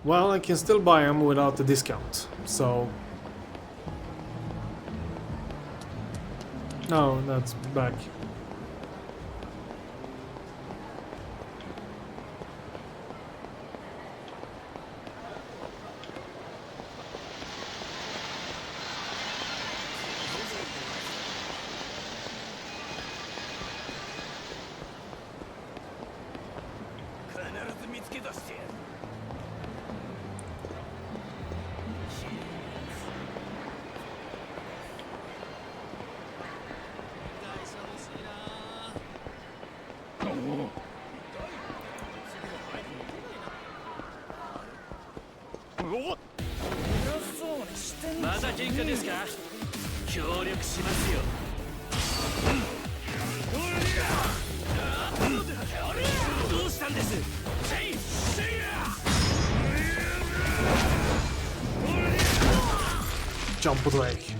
Well, I can still buy them without the discount, so... No, that's back. Jump break.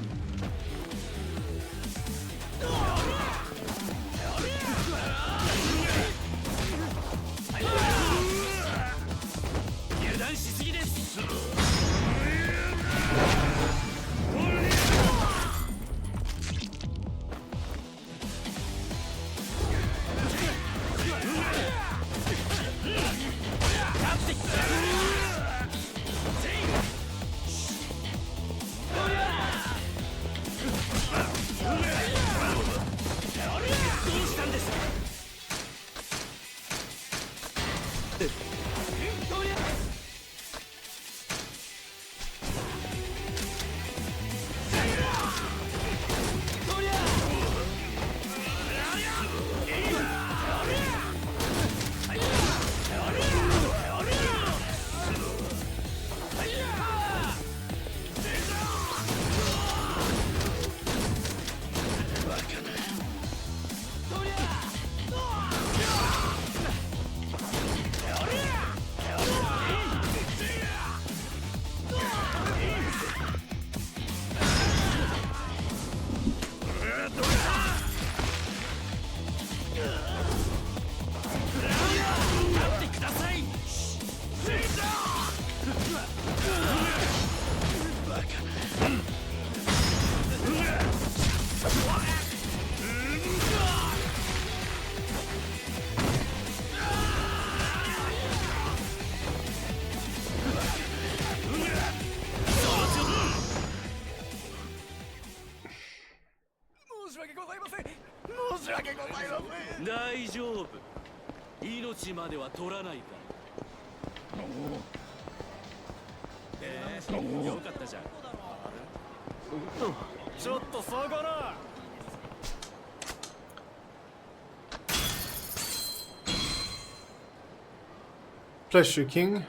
Pleasure King.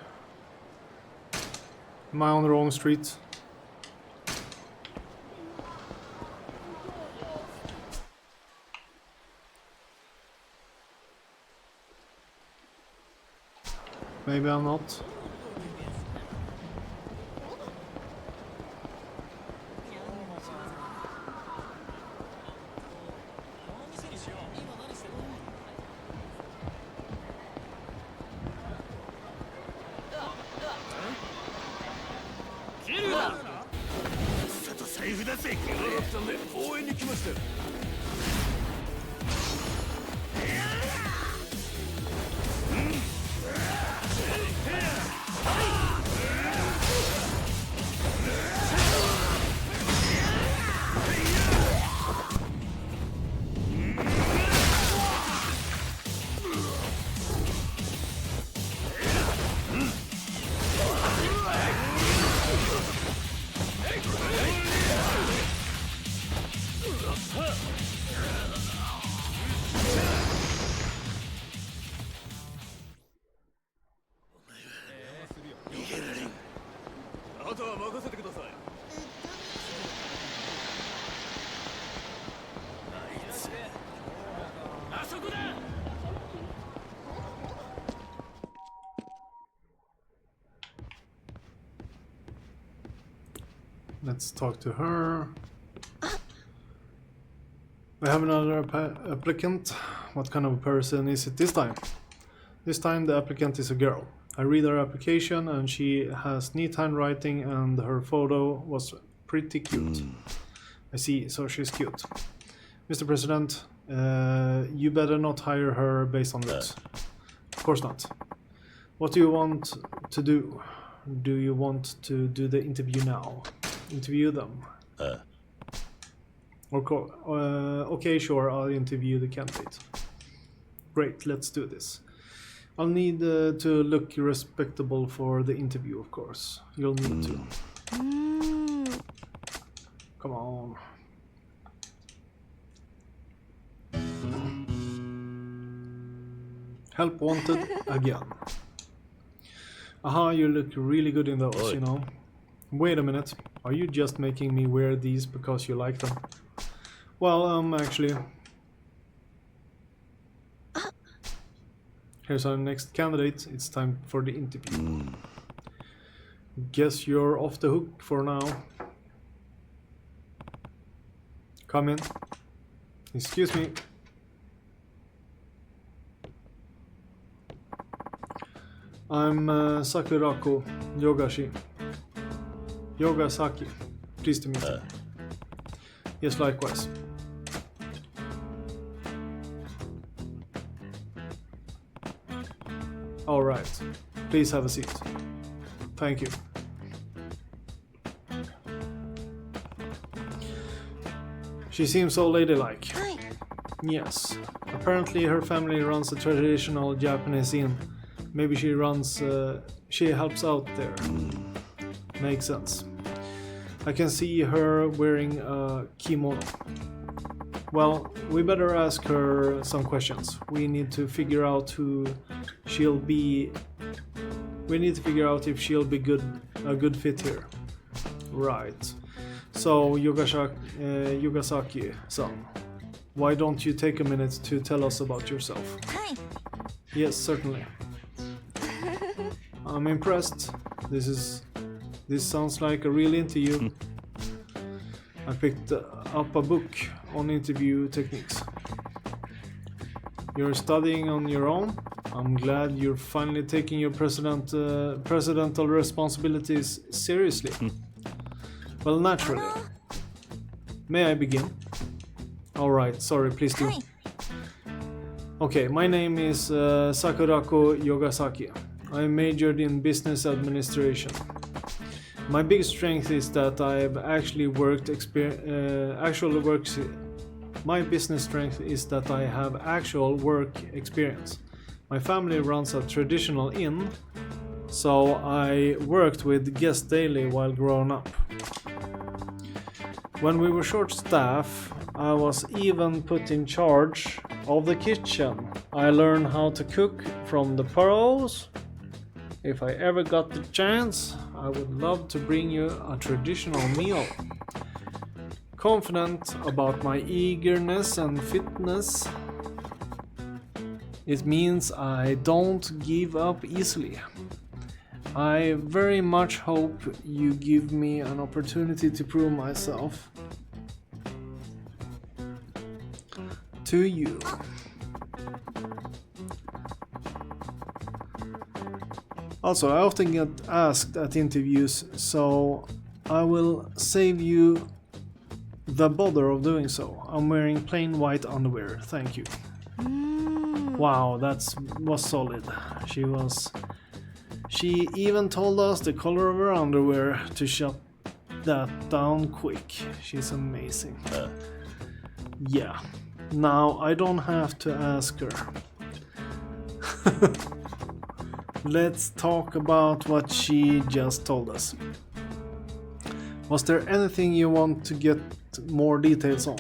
Am I on the wrong street? Maybe I'm not. Let's talk to her. We have another applicant. What kind of person is it this time? This time the applicant is a girl. I read her application and she has neat handwriting and her photo was pretty cute. I see, so she's cute. Mr. President, you better not hire her based on looks. Of course not. What do you want to do? Do you want to do the interview now? Interview them? Okay, sure, I'll interview the candidate. Great, let's do this. I'll need to look respectable for the interview, of course. You'll need to. Come on. Help wanted again. Aha, you look really good in those, you know. Wait a minute. Are you just making me wear these because you like them? Well, actually. Here's our next candidate. It's time for the interview. Guess you're off the hook for now. Come in. Excuse me. I'm Sakurako Yogasaki. Pleased to meet you. Yes, likewise. All right. Please have a seat. Thank you. She seems so ladylike. Hi. Yes. Apparently her family runs a traditional Japanese inn. Maybe she helps out there. Makes sense. I can see her wearing a kimono. Well, we better ask her some questions. We need to figure out if she'll be a good fit here. Right. So, Yogasaki-san, why don't you take a minute to tell us about yourself? Hi. Yes, certainly. I'm impressed. This sounds like a real interview. I picked up a book on interview techniques. You're studying on your own? I'm glad you're finally taking your presidential responsibilities seriously. Well, naturally. May I begin? Alright, sorry, please do. Hi. Okay, my name is Sakurako Yogasaki. I majored in business administration. My biggest strength is that I've actually My business strength is that I have actual work experience. My family runs a traditional inn, so I worked with guests daily while growing up. When we were short staff, I was even put in charge of the kitchen. I learned how to cook from the pros. If I ever got the chance, I would love to bring you a traditional meal. Confident about my eagerness and fitness, it means I don't give up easily. I very much hope you give me an opportunity to prove myself to you. Also, I often get asked at interviews, so I will save you the bother of doing so. I'm wearing plain white underwear, thank you. Wow, that was solid. She even told us the color of her underwear to shut that down quick. She's amazing. Yeah. Now I don't have to ask her. Let's talk about what she just told us. Was there anything you want to get more details on?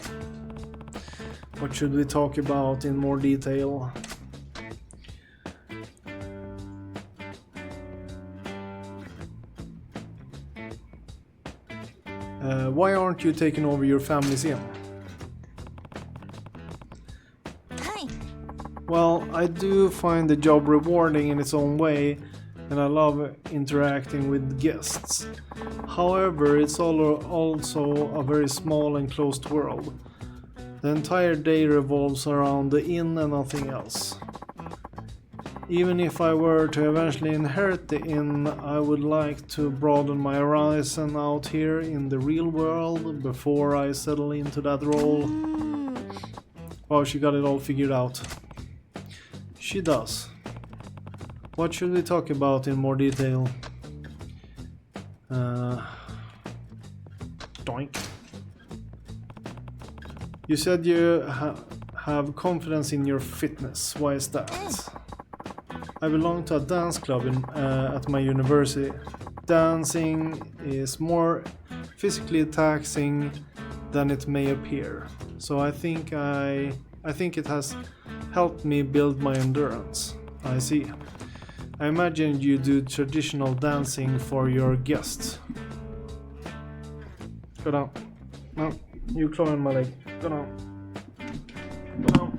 What should we talk about in more detail? Why aren't you taking over your family's inn? Hi. Well, I do find the job rewarding in its own way, and I love interacting with guests. However, it's also a very small and closed world. The entire day revolves around the inn and nothing else. Even if I were to eventually inherit the inn, I would like to broaden my horizon out here in the real world before I settle into that role. Wow, she got it all figured out. She does. What should we talk about in more detail? Doink. You said you have confidence in your fitness. Why is that? I belong to a dance club at my university. Dancing is more physically taxing than it may appear. So I think it has helped me build my endurance. I see. I imagine you do traditional dancing for your guests. Go down. No, you clawing my leg. Go down. Go down.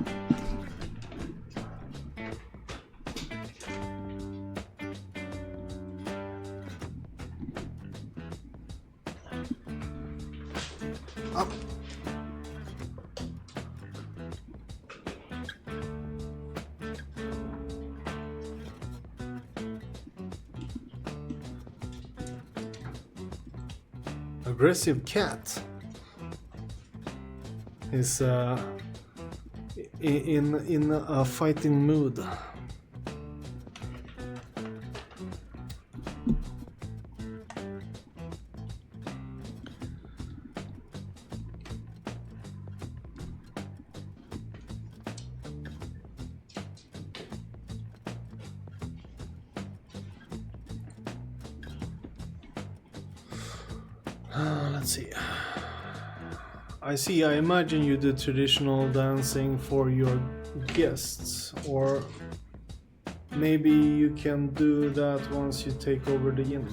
Up. Aggressive cat is in a fighting mood. Let's see. I imagine you do traditional dancing for your guests, or maybe you can do that once you take over the inn.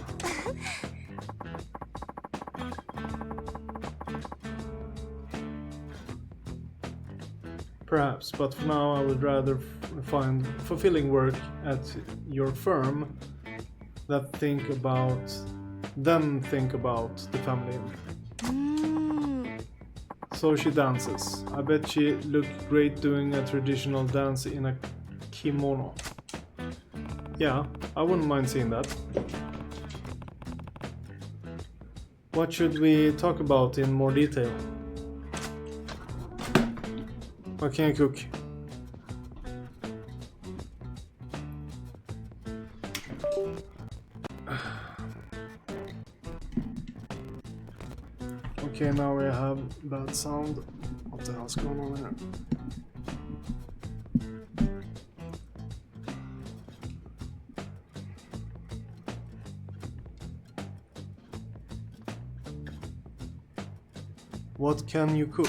Perhaps, but for now I would rather find fulfilling work at your firm than think about the family inn. So she dances. I bet she looked great doing a traditional dance in a kimono. Yeah, I wouldn't mind seeing that. What should we talk about in more detail? What can I cook? Okay, now we have bad sound. What the hell's going on here? What can you cook?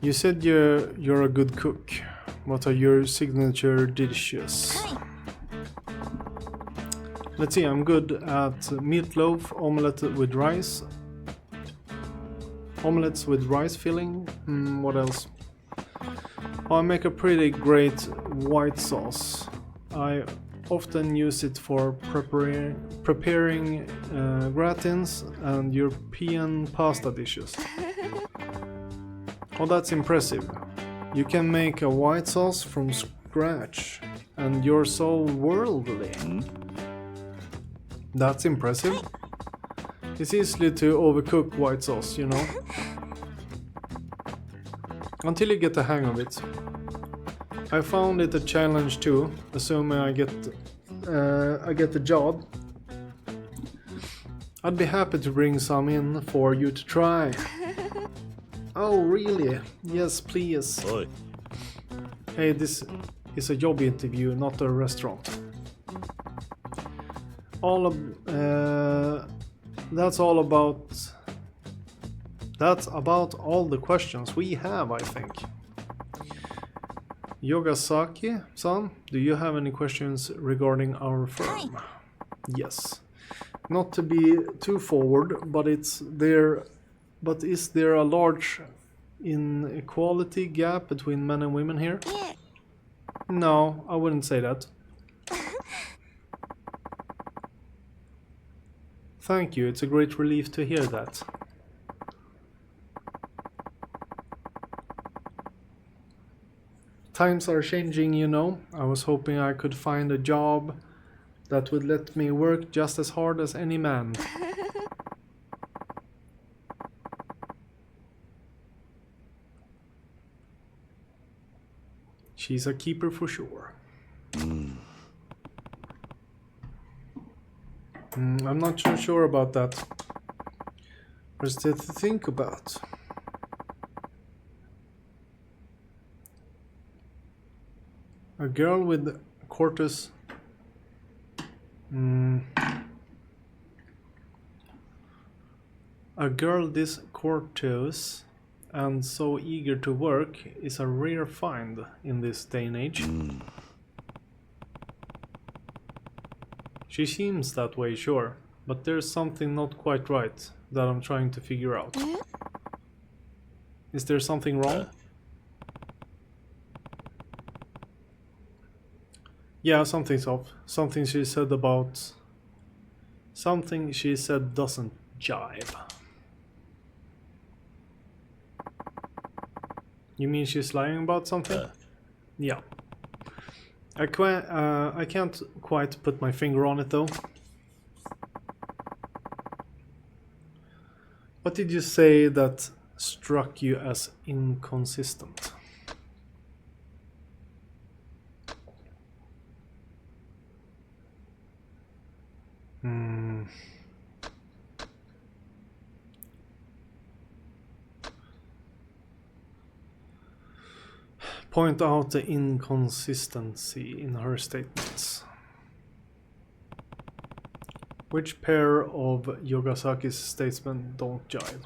You said you're a good cook. What are your signature dishes? Let's see, I'm good at meatloaf, omelette with rice. Omelettes with rice filling. What else? Oh, I make a pretty great white sauce. I often use it for preparing gratins and European pasta dishes. Oh, that's impressive. You can make a white sauce from scratch, and you're so worldly. That's impressive. It's easy to overcook white sauce, you know. Until you get the hang of it. I found it a challenge too, assuming I get the job. I'd be happy to bring some in for you to try. Oh, really? Yes, please. Oi. Hey, this is a job interview, not a restaurant. That's about all the questions we have, I think. Yogasaki-san, do you have any questions regarding our firm? Hi. Yes. Not to be too forward, but is there a large inequality gap between men and women here? Yeah. No, I wouldn't say that. Thank you, it's a great relief to hear that. Times are changing, you know. I was hoping I could find a job that would let me work just as hard as any man. She's a keeper for sure. I'm not so sure about that. What's there to think about? A girl with quarters. A girl this courteous and so eager to work is a rare find in this day and age. She seems that way, sure, but there's something not quite right that I'm trying to figure out. Is there something wrong? Yeah, something's off. Something she said doesn't jive. You mean she's lying about something? Yeah. I can't quite put my finger on it though. What did you say that struck you as inconsistent? Point out the inconsistency in her statements. Which pair of Yogasaki's statements don't jive?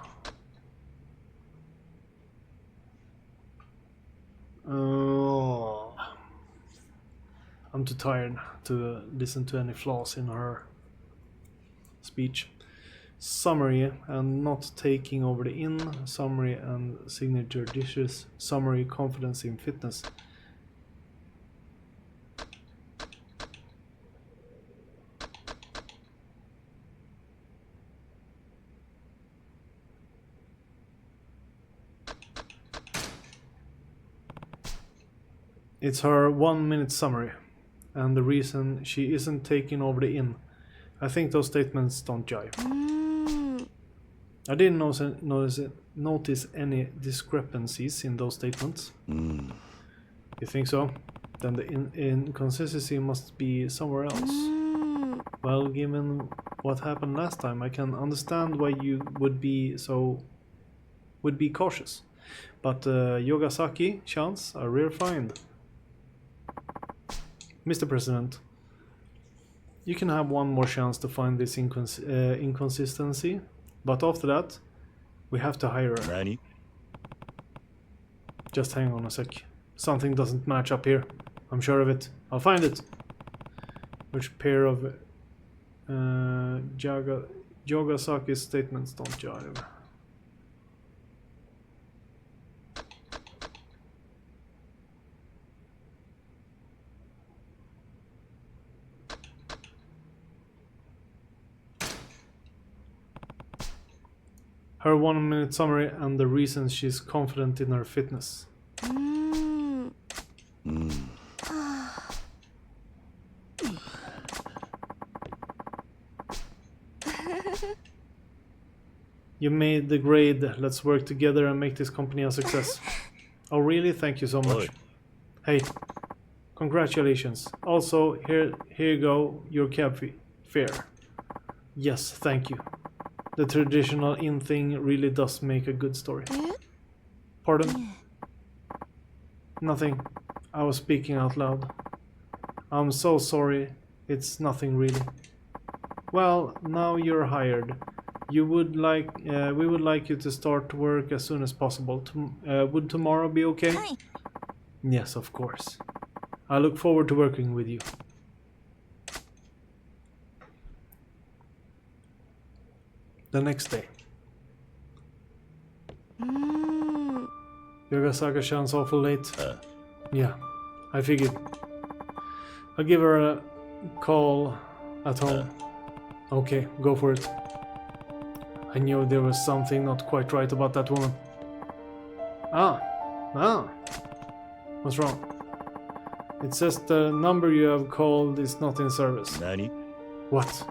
I'm too tired to listen to any flaws in her speech. Summary and not taking over the inn. Summary and signature dishes. Summary confidence in fitness. It's her 1 minute summary and the reason she isn't taking over the inn. I think those statements don't jive. I didn't notice any discrepancies in those statements. You think so? Then the inconsistency must be somewhere else. Well, given what happened last time, I can understand why you would be cautious. But Yogasaki chance a rare find. Mr. President, you can have one more chance to find this inconsistency. But after that, we have to hire her. Nani? Just hang on a sec. Something doesn't match up here. I'm sure of it. I'll find it. Which pair of Yogasaki's statements don't jive? Her 1 minute summary and the reasons she's confident in her fitness. You made the grade. Let's work together and make this company a success. Oh really? Thank you so much. Hey, congratulations. Also, here you go, your cab fare. Yes, thank you. The traditional inn thing really does make a good story. Pardon? Nothing. I was speaking out loud. I'm so sorry. It's nothing really. Well, now you're hired. We would like you to start work as soon as possible. Would tomorrow be okay? Yes, of course. I look forward to working with you. The next day. Yogasaka sounds awful late. Yeah, I figured. I'll give her a call at home. Okay, go for it. I knew there was something not quite right about that woman. Ah. What's wrong? It says the number you have called is not in service. Nani? What?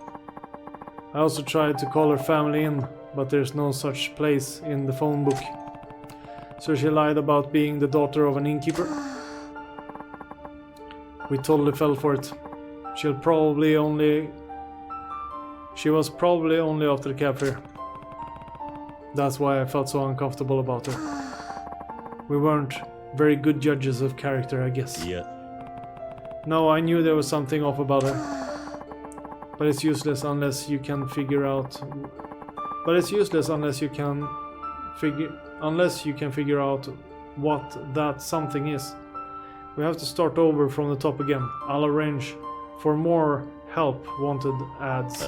I also tried to call her family in, but there's no such place in the phone book. So she lied about being the daughter of an innkeeper. We totally fell for it. She was probably only after the cafe. That's why I felt so uncomfortable about her. We weren't very good judges of character, I guess. Yeah. No, I knew there was something off about her. But it's useless unless you can figure out what that something is. We have to start over from the top again. I'll arrange for more help wanted ads.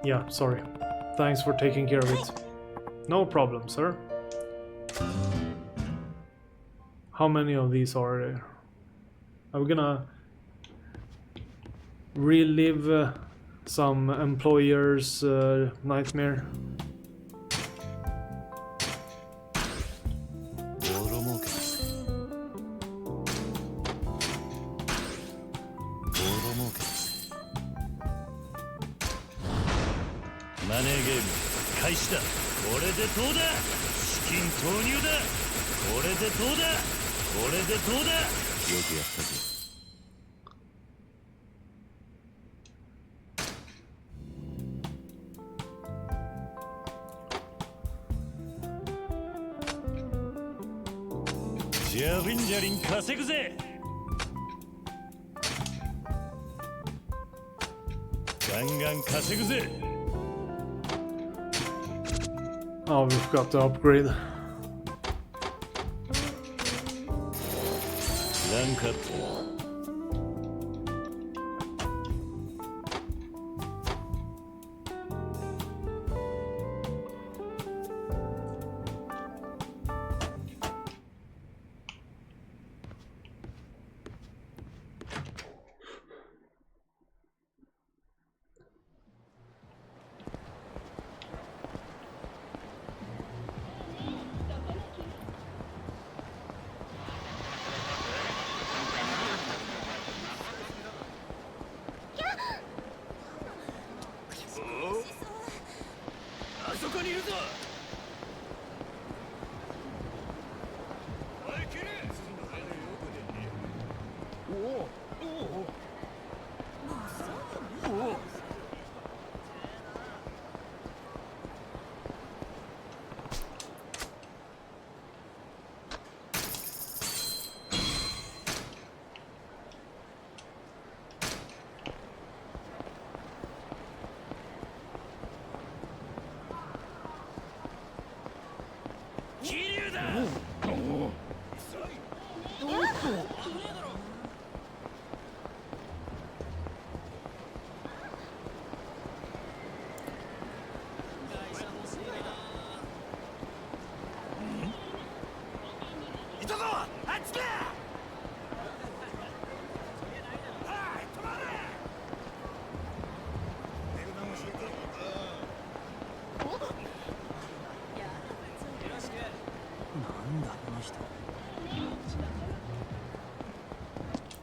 Yeah, sorry. Thanks for taking care of it. No problem, sir. How many of these are there? Are we gonna relive some employer's nightmare? Oh, we've got to upgrade.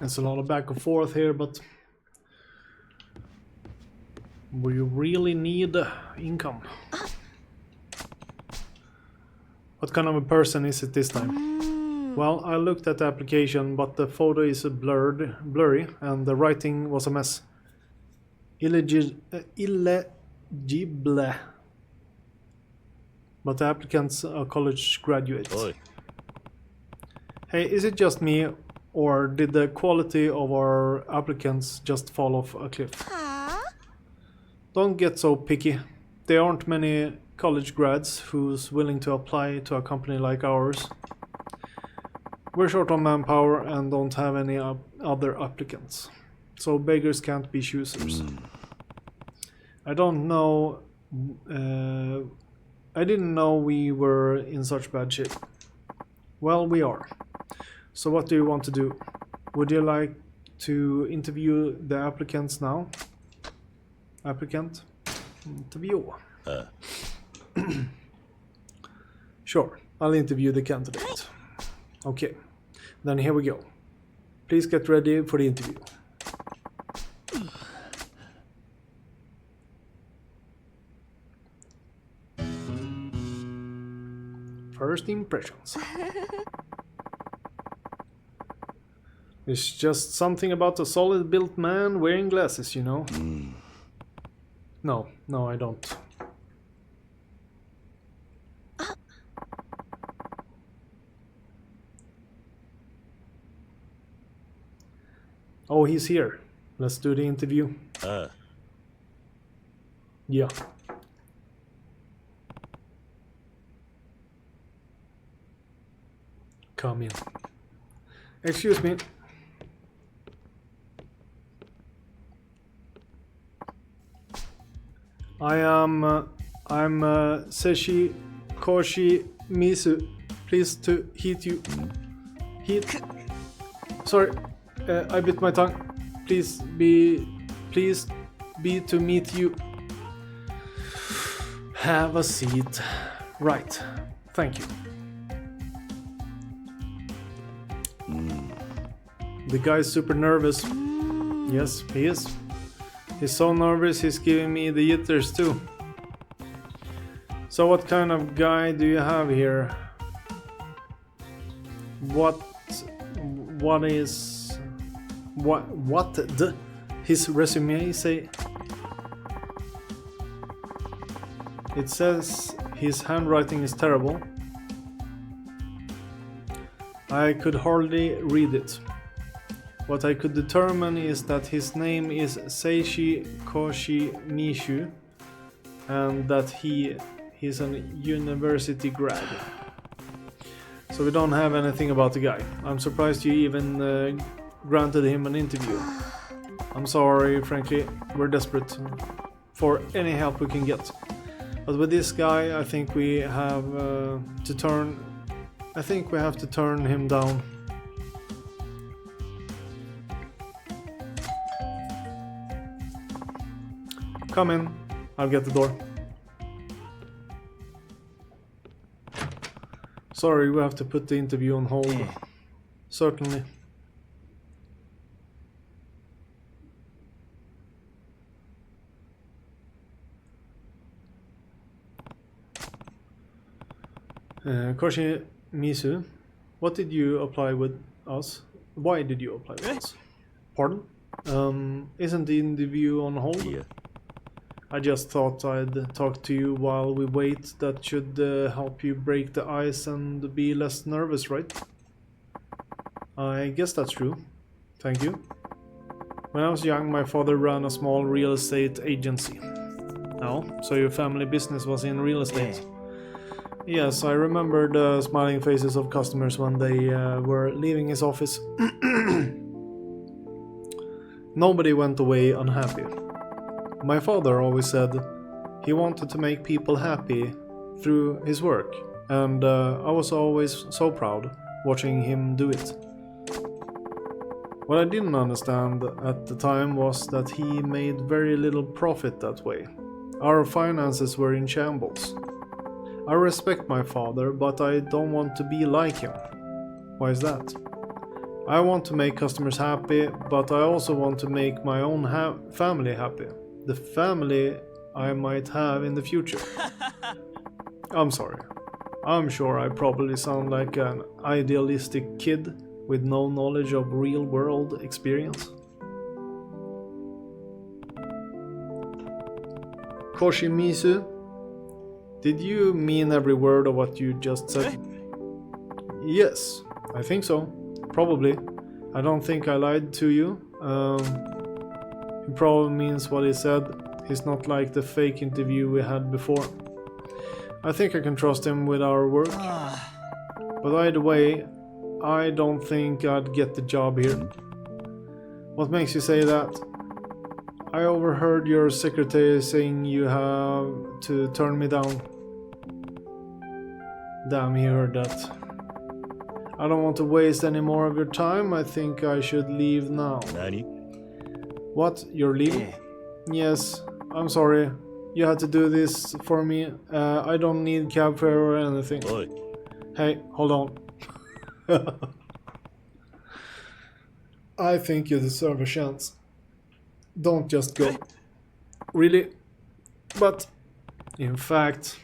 It's a lot of back and forth here, but we really need income. What kind of a person is it this time? Well, I looked at the application, but the photo is blurry, and the writing was a mess. Illegible. But the applicants are college graduates. Oi. Hey, is it just me, or did the quality of our applicants just fall off a cliff? Don't get so picky. There aren't many college grads who's willing to apply to a company like ours. We're short on manpower and don't have any other applicants. So beggars can't be choosers. I don't know... I didn't know we were in such bad shape. Well, we are. So what do you want to do? Would you like to interview the applicants now? Applicant? Interview. Sure, I'll interview the candidate. Okay, then here we go. Please get ready for the interview. First impressions. It's just something about a solid built man wearing glasses, you know. No, I don't. Oh, he's here. Let's do the interview. Yeah. Come in. Excuse me. I'm Seshi Koshi Misu. Pleased to heat you. Heat. Sorry, I bit my tongue. Pleased be to meet you. Have a seat. Right. Thank you. The guy's super nervous. Yes, he is. He's so nervous he's giving me the jitters too. So what kind of guy do you have here? What his resume say? It says his handwriting is terrible. I could hardly read it. What I could determine is that his name is Seishi Koshi Mishu and that he's a university grad. So we don't have anything about the guy. I'm surprised you even granted him an interview. I'm sorry, frankly, we're desperate for any help we can get. But with this guy, I think we have to turn him down. Come in, I'll get the door. Sorry, we have to put the interview on hold. Certainly. Koshi Misu, what did you apply with us? Why did you apply with us? Pardon? Isn't the interview on hold? Yeah. I just thought I'd talk to you while we wait. That should help you break the ice and be less nervous, right? I guess that's true. Thank you. When I was young, my father ran a small real estate agency. Oh, so your family business was in real estate? Yes, I remember the smiling faces of customers when they were leaving his office. Nobody went away unhappy. My father always said he wanted to make people happy through his work, and I was always so proud watching him do it. What I didn't understand at the time was that he made very little profit that way. Our finances were in shambles. I respect my father, but I don't want to be like him. Why is that? I want to make customers happy, but I also want to make my own family happy. The family I might have in the future. I'm sorry. I'm sure I probably sound like an idealistic kid with no knowledge of real world experience. Koshimizu, did you mean every word of what you just said? Yes, I think so. Probably. I don't think I lied to you. He probably means what he said. He's not like the fake interview we had before. I think I can trust him with our work. But either way, I don't think I'd get the job here. What makes you say that? I overheard your secretary saying you have to turn me down. Damn, he heard that. I don't want to waste any more of your time. I think I should leave now. Nani? What? You're leaving? Yes, I'm sorry. You had to do this for me. I don't need cab fare or anything. Oi. Hey, hold on. I think you deserve a chance. Don't just go. Really? But, in fact,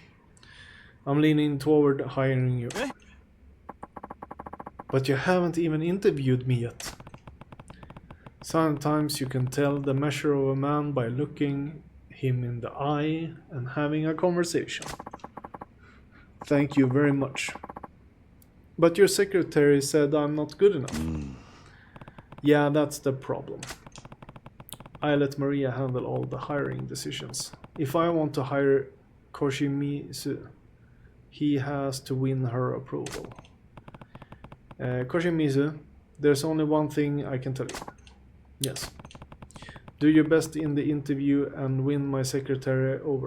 I'm leaning toward hiring you. But you haven't even interviewed me yet. Sometimes you can tell the measure of a man by looking him in the eye and having a conversation. Thank you very much. But your secretary said I'm not good enough. Yeah, that's the problem. I let Maria handle all the hiring decisions. If I want to hire Koshimizu, he has to win her approval. Koshimizu, there's only one thing I can tell you. Yes. Do your best in the interview and win my secretary over.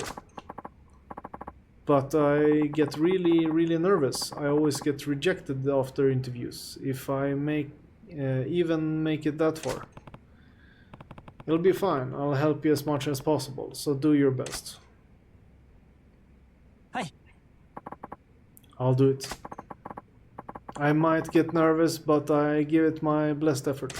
But I get really nervous. I always get rejected after interviews, if I even make it that far. It'll be fine. I'll help you as much as possible, so do your best. Hi. I'll do it. I might get nervous, but I give it my best effort.